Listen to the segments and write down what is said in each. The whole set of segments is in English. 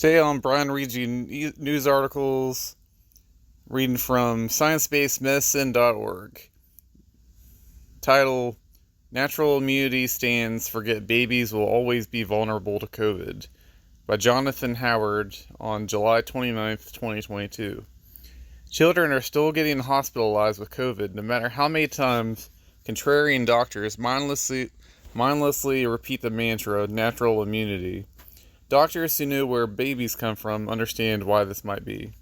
Today on Brian reads you news articles, reading from sciencebasedmedicine.org. Title, Natural Immunity Stands Forget Babies Will Always Be Vulnerable to COVID, by Jonathan Howard on July 29th, 2022. Children are still getting hospitalized with COVID, no matter how many times contrarian doctors mindlessly repeat the mantra, natural immunity. Doctors who know where babies come from understand why this might be.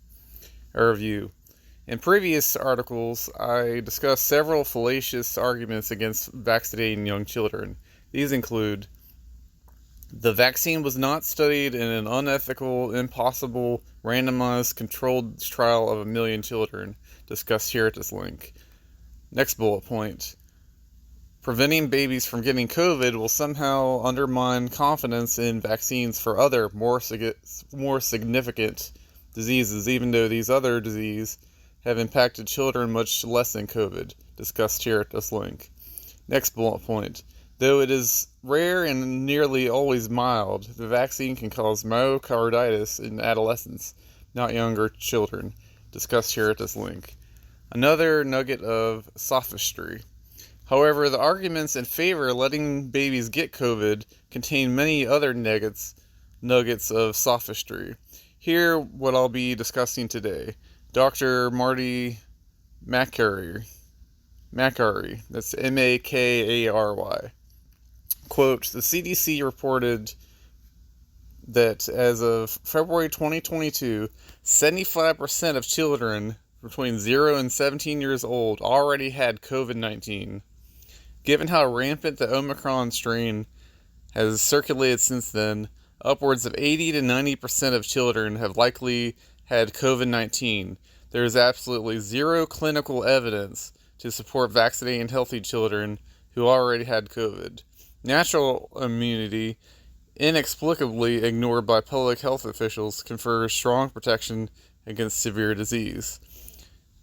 A review. In previous articles, I discussed several fallacious arguments against vaccinating young children. These include: the vaccine was not studied in an unethical, impossible, randomized, controlled trial of 1 million children, discussed here at this link. Next bullet point: preventing babies from getting COVID will somehow undermine confidence in vaccines for other, more significant diseases, even though these other diseases have impacted children much less than COVID, discussed here at this link. Next bullet point: though it is rare and nearly always mild, the vaccine can cause myocarditis in adolescents, not younger children, discussed here at this link. Another nugget of sophistry. However, the arguments in favor of letting babies get COVID contain many other nuggets of sophistry. Here, what I'll be discussing today. Dr. Marty Makary, that's Makary. Quote, the CDC reported that as of February 2022, 75% of children between 0 and 17 years old already had COVID-19. Given how rampant the Omicron strain has circulated since then, upwards of 80 to 90% of children have likely had COVID-19. There is absolutely zero clinical evidence to support vaccinating healthy children who already had COVID. Natural immunity, inexplicably ignored by public health officials, confers strong protection against severe disease.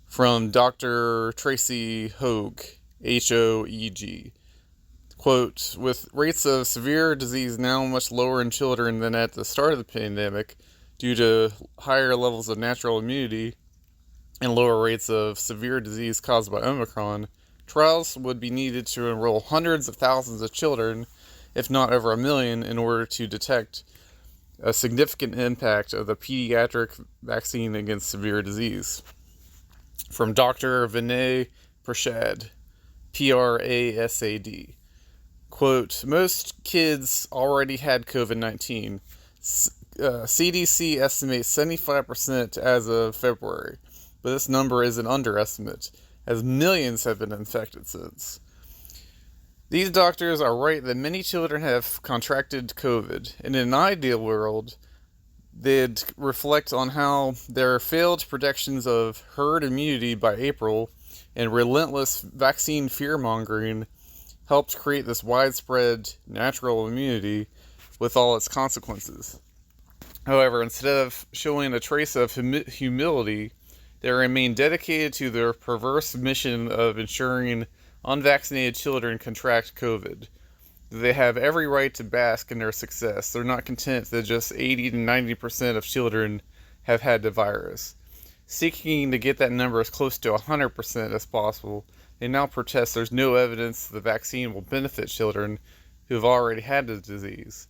From Dr. Tracy Hoeg, Hoeg. Quote, with rates of severe disease now much lower in children than at the start of the pandemic due to higher levels of natural immunity and lower rates of severe disease caused by Omicron, trials would be needed to enroll hundreds of thousands of children, if not over 1 million, in order to detect a significant impact of the pediatric vaccine against severe disease. From Dr. Vinay Prasad, Prasad. Quote, most kids already had COVID-19. CDC estimates 75% as of February, but this number is an underestimate, as millions have been infected since. These doctors are right that many children have contracted COVID. In an ideal world, they'd reflect on how their failed predictions of herd immunity by April and relentless vaccine fear-mongering helped create this widespread natural immunity with all its consequences. However, instead of showing a trace of humility, they remain dedicated to their perverse mission of ensuring unvaccinated children contract COVID. They have every right to bask in their success. They're not content that just 80 to 90% of children have had the virus. Seeking to get that number as close to 100% as possible, they now protest there's no evidence the vaccine will benefit children who have already had the disease.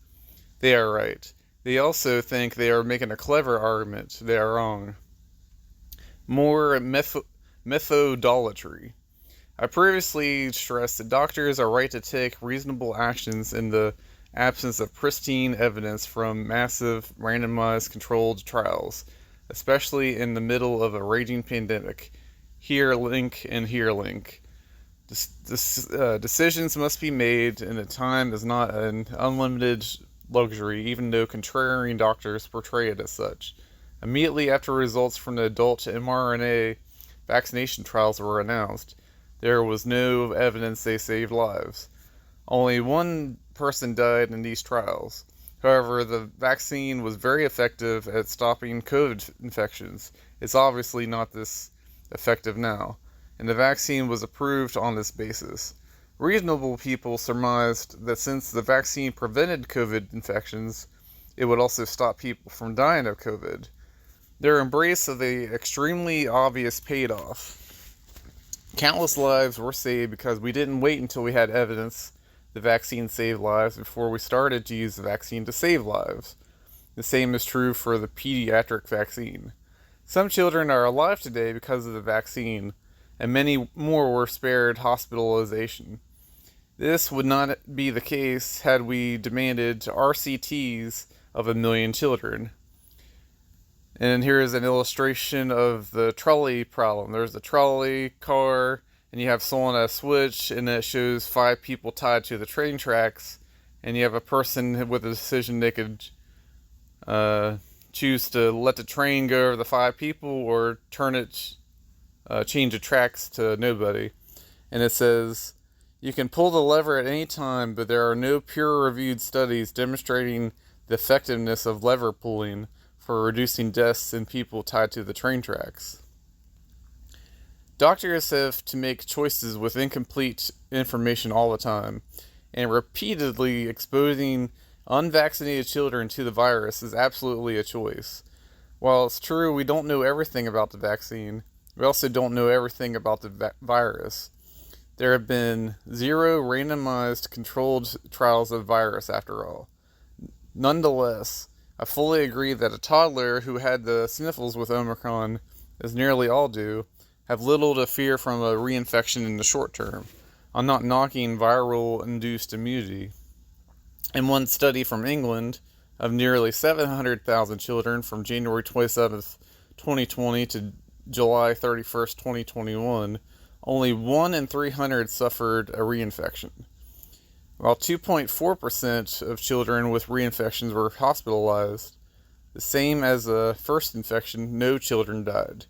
They are right. They also think they are making a clever argument. They are wrong. More methodolatry. I previously stressed that doctors are right to take reasonable actions in the absence of pristine evidence from massive, randomized, controlled trials, especially in the middle of a raging pandemic. Here link and here link. Decisions must be made, and time is not an unlimited luxury, even though contrarian doctors portray it as such. Immediately after results from the adult mRNA vaccination trials were announced, there was no evidence they saved lives. Only one person died in these trials. However, the vaccine was very effective at stopping COVID infections. It's obviously not this effective now, and the vaccine was approved on this basis. Reasonable people surmised that since the vaccine prevented COVID infections, it would also stop people from dying of COVID. Their embrace of the extremely obvious paid off. Countless lives were saved because we didn't wait until we had evidence the vaccine saved lives before we started to use the vaccine to save lives. The same is true for the pediatric vaccine. Some children are alive today because of the vaccine, and many more were spared hospitalization. This would not be the case had we demanded RCTs of 1 million children. And here is an illustration of the trolley problem. There's a trolley car, and you have someone at a switch, and it shows 5 people tied to the train tracks, and you have a person with a decision they could choose to let the train go over the 5 people or change the tracks to nobody. And it says, you can pull the lever at any time, but there are no peer-reviewed studies demonstrating the effectiveness of lever pulling for reducing deaths in people tied to the train tracks. Doctors have to make choices with incomplete information all the time, and repeatedly exposing unvaccinated children to the virus is absolutely a choice. While it's true we don't know everything about the vaccine, we also don't know everything about the virus. There have been 0 randomized controlled trials of virus after all. Nonetheless, I fully agree that a toddler who had the sniffles with Omicron, as nearly all do, have little to fear from a reinfection in the short term. I'm not knocking viral-induced immunity. In one study from England, of nearly 700,000 children from January 27th, 2020 to July 31st, 2021, only 1 in 300 suffered a reinfection, while 2.4% of children with reinfections were hospitalized. The same as the first infection, no children died.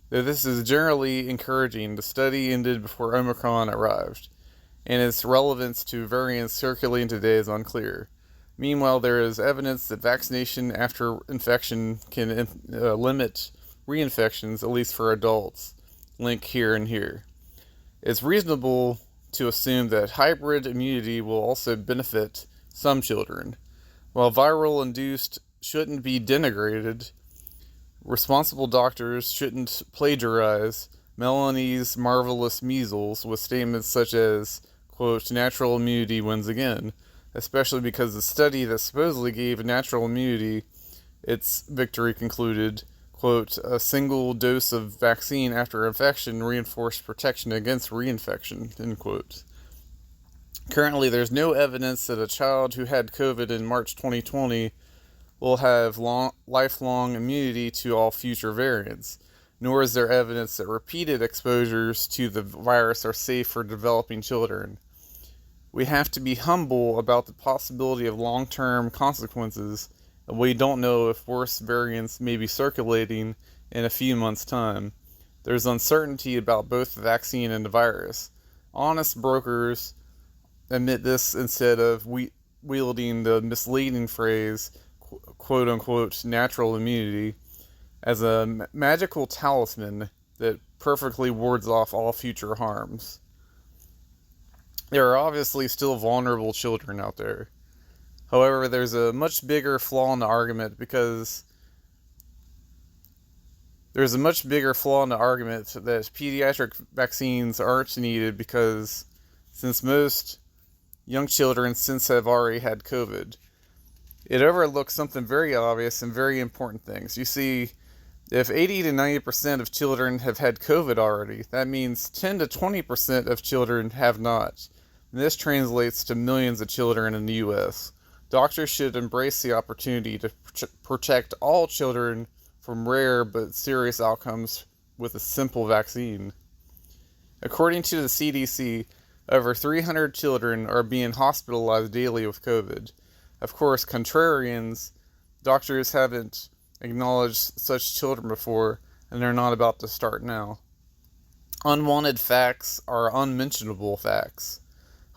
Though this is generally encouraging, the study ended before Omicron arrived, and its relevance to variants circulating today is unclear. Meanwhile, there is evidence that vaccination after infection can limit reinfections, at least for adults. Link here and here. It's reasonable to assume that hybrid immunity will also benefit some children. While viral-induced shouldn't be denigrated, responsible doctors shouldn't plagiarize Melanie's marvelous measles with statements such as, quote, natural immunity wins again, especially because the study that supposedly gave natural immunity its victory concluded, quote, a single dose of vaccine after infection reinforced protection against reinfection, end quote. Currently, there's no evidence that a child who had COVID in March 2020 will have lifelong immunity to all future variants, nor is there evidence that repeated exposures to the virus are safe for developing children. We have to be humble about the possibility of long-term consequences, and we don't know if worse variants may be circulating in a few months' time. There's uncertainty about both the vaccine and the virus. Honest brokers admit this instead of wielding the misleading phrase, quote-unquote, natural immunity, as a magical talisman that perfectly wards off all future harms. There are obviously still vulnerable children out there. However, there's a much bigger flaw in the argument that pediatric vaccines aren't needed because since most young children have already had COVID, it overlooks something very obvious and very important things. You see, if 80 to 90% of children have had COVID already, that means 10 to 20% of children have not. And this translates to millions of children in the U.S. Doctors should embrace the opportunity to protect all children from rare but serious outcomes with a simple vaccine. According to the CDC, over 300 children are being hospitalized daily with COVID. Of course, contrarians, doctors haven't acknowledged such children before, and they're not about to start now. Unwanted facts are unmentionable facts.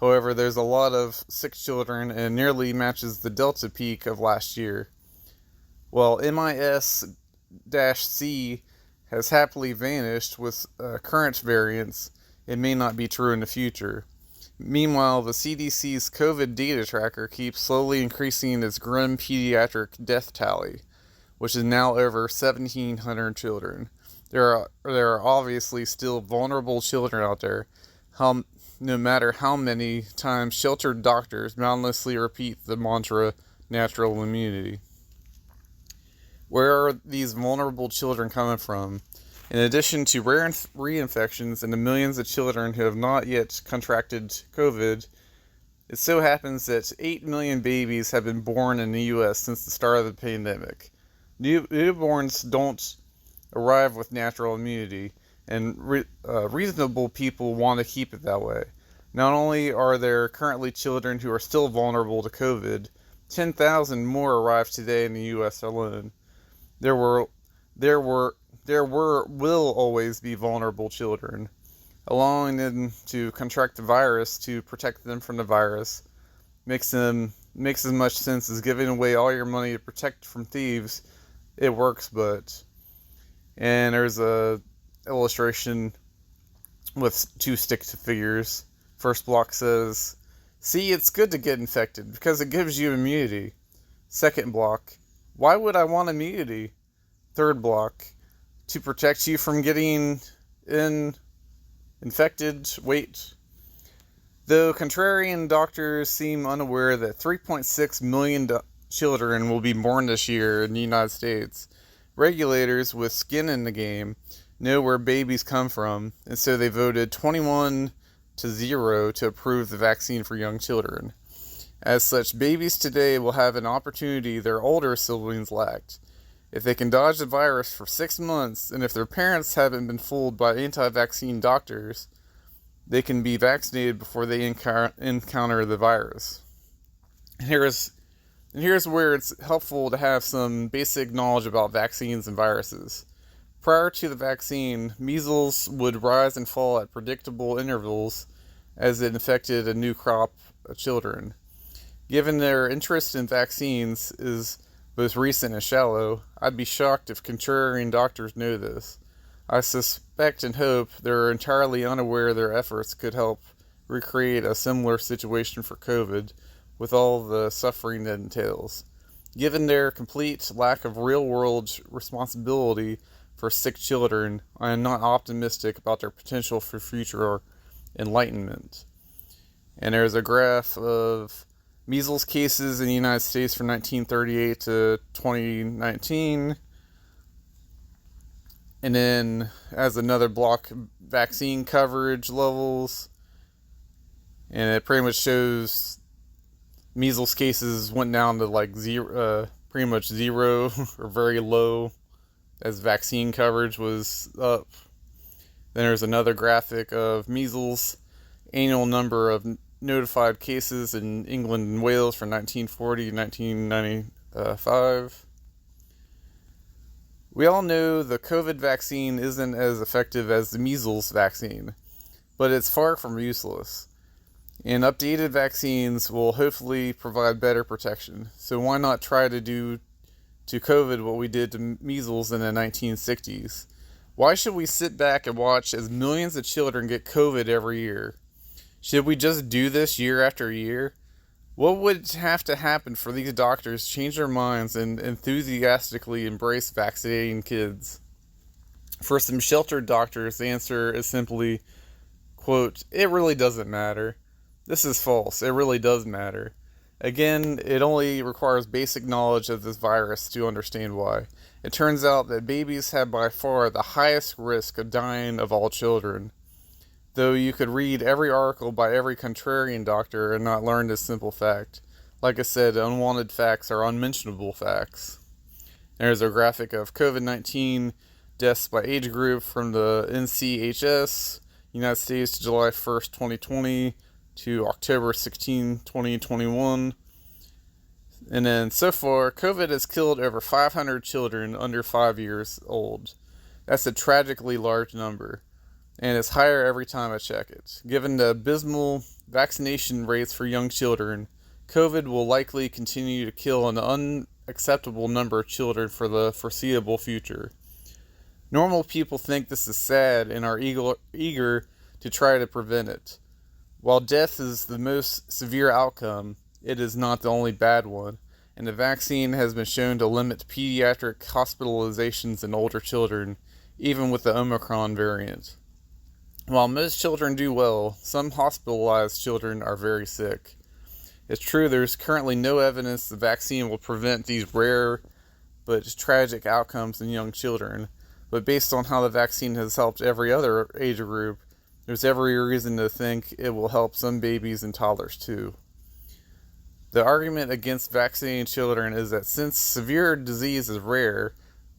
However, there's a lot of sick children and it nearly matches the Delta peak of last year. While MIS-C has happily vanished with current variants, it may not be true in the future. Meanwhile, the CDC's COVID data tracker keeps slowly increasing its grim pediatric death tally, which is now over 1,700 children. There are obviously still vulnerable children out there, no matter how many times sheltered doctors mindlessly repeat the mantra natural immunity. Where are these vulnerable children coming from? In addition to rare reinfections and the millions of children who have not yet contracted COVID, it so happens that 8 million babies have been born in the U.S. since the start of the pandemic. Newborns don't arrive with natural immunity, and reasonable people want to keep it that way. Not only are there currently children who are still vulnerable to COVID, 10,000 more arrived today in the U.S. alone. There will always be vulnerable children. Allowing them to contract the virus to protect them from the virus makes as much sense as giving away all your money to protect from thieves. It works, and there's a illustration with two stick figures. First block says, "See, it's good to get infected because it gives you immunity." Second block, "Why would I want immunity?" Third block, "To protect you from getting infected." Wait. Though contrarian doctors seem unaware that 3.6 million children will be born this year in the United States, regulators with skin in the game know where babies come from, and so they voted 21-0 to approve the vaccine for young children. As such, babies today will have an opportunity their older siblings lacked. If they can dodge the virus for 6 months, and if their parents haven't been fooled by anti-vaccine doctors, they can be vaccinated before they encounter the virus. And here's where it's helpful to have some basic knowledge about vaccines and viruses. Prior to the vaccine, measles would rise and fall at predictable intervals as it infected a new crop of children. Given their interest in vaccines is both recent and shallow, I'd be shocked if contrarian doctors know this. I suspect and hope they're entirely unaware their efforts could help recreate a similar situation for COVID, with all the suffering that entails. Given their complete lack of real-world responsibility for sick children, I am not optimistic about their potential for future enlightenment. And there's a graph of measles cases in the United States from 1938 to 2019. And then, as another block, vaccine coverage levels. And it pretty much shows measles cases went down to like pretty much zero or very low as vaccine coverage was up. Then there's another graphic of measles annual number of notified cases in England and Wales from 1940 to 1995. We all know the COVID vaccine isn't as effective as the measles vaccine, but it's far from useless. And updated vaccines will hopefully provide better protection. So why not try to do to COVID what we did to measles in the 1960s? Why should we sit back and watch as millions of children get COVID every year? Should we just do this year after year? What would have to happen for these doctors to change their minds and enthusiastically embrace vaccinating kids? For some sheltered doctors, the answer is simply, quote, "It really doesn't matter." This is false. It really does matter. Again, it only requires basic knowledge of this virus to understand why. It turns out that babies have by far the highest risk of dying of all children. Though you could read every article by every contrarian doctor and not learn this simple fact. Like I said, unwanted facts are unmentionable facts. There's a graphic of COVID-19 deaths by age group from the NCHS, United States, July 1st, 2020 to October 16, 2021. And then so far, COVID has killed over 500 children under 5 years old. That's a tragically large number, and it's higher every time I check it. Given the abysmal vaccination rates for young children, COVID will likely continue to kill an unacceptable number of children for the foreseeable future. Normal people think this is sad and are eager to try to prevent it. While death is the most severe outcome, it is not the only bad one, and the vaccine has been shown to limit pediatric hospitalizations in older children, even with the Omicron variant. While most children do well, some hospitalized children are very sick. It's true there's currently no evidence the vaccine will prevent these rare but tragic outcomes in young children, but based on how the vaccine has helped every other age group, there's every reason to think it will help some babies and toddlers too. The argument against vaccinating children is that since severe disease is rare,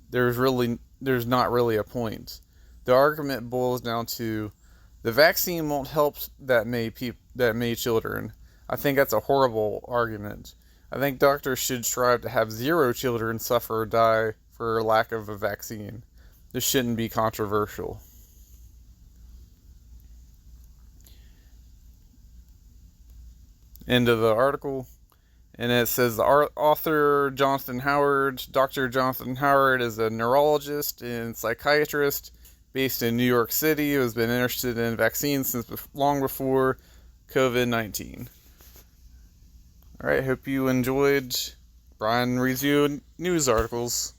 there's not really a point. The argument boils down to the vaccine won't help that many children. I think that's a horrible argument. I think doctors should strive to have 0 children suffer or die for lack of a vaccine. This shouldn't be controversial. End of the article. And it says the author Dr. Jonathan Howard, is a neurologist and psychiatrist based in New York City who has been interested in vaccines since long before COVID-19. Alright, hope you enjoyed. Brian reads you news articles.